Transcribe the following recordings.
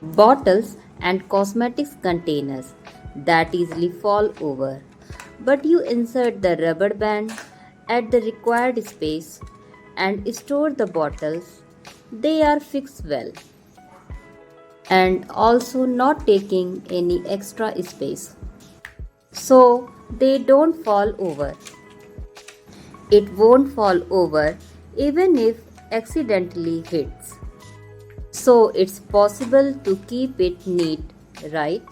bottles and cosmetics containers that easily fall over. But you insert the rubber band at the required space and store the bottles. They are fixed well and also not taking any extra space. So they don't fall over. It won't fall over even if accidentally hits. So it's possible to keep it neat, right?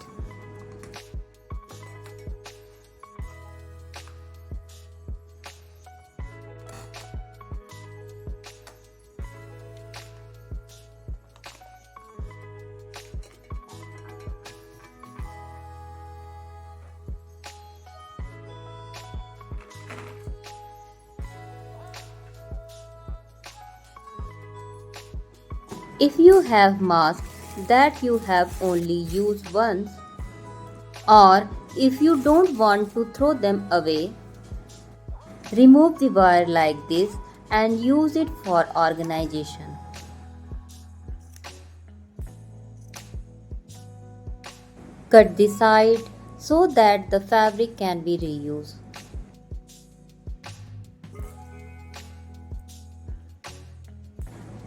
If you have masks that you have only used once, or if you don't want to throw them away, remove the wire like this and use it for organization. Cut the side so that the fabric can be reused.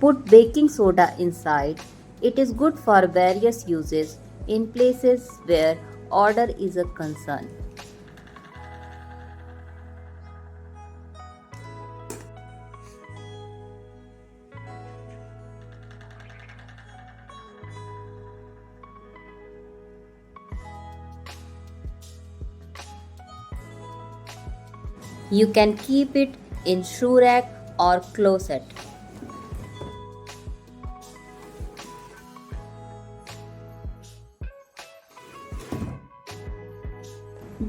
Put baking soda inside. It is good for various uses in places where order is a concern. You can keep it in shoe rack or closet.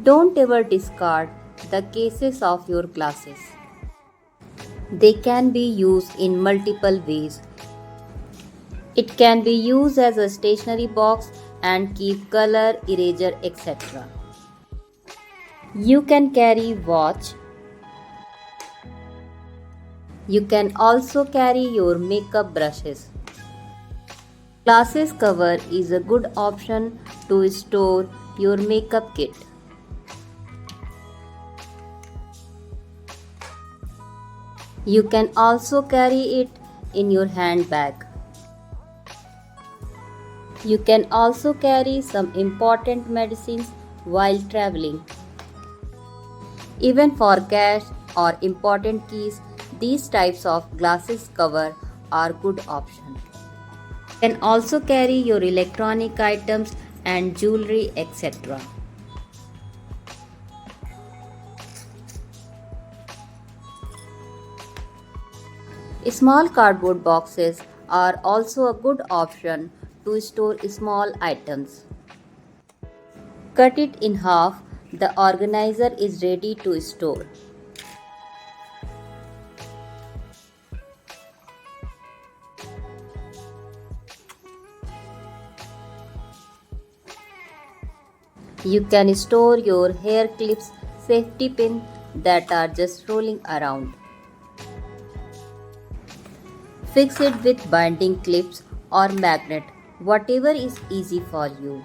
Don't ever discard the cases of your glasses. They can be used in multiple ways. It can be used as a stationery box and keep color, eraser, etc. You can carry watch. You can also carry your makeup brushes. Glasses cover is a good option to store your makeup kit. You can also carry it in your handbag. You can also carry some important medicines while traveling. Even for cash or important keys, these types of glasses cover are good options. You can also carry your electronic items and jewelry, etc. Small cardboard boxes are also a good option to store small items. Cut it in half. The organizer is ready to store. You can store your hair clips, safety pin that are just rolling around. Fix it with binding clips or magnet, whatever is easy for you.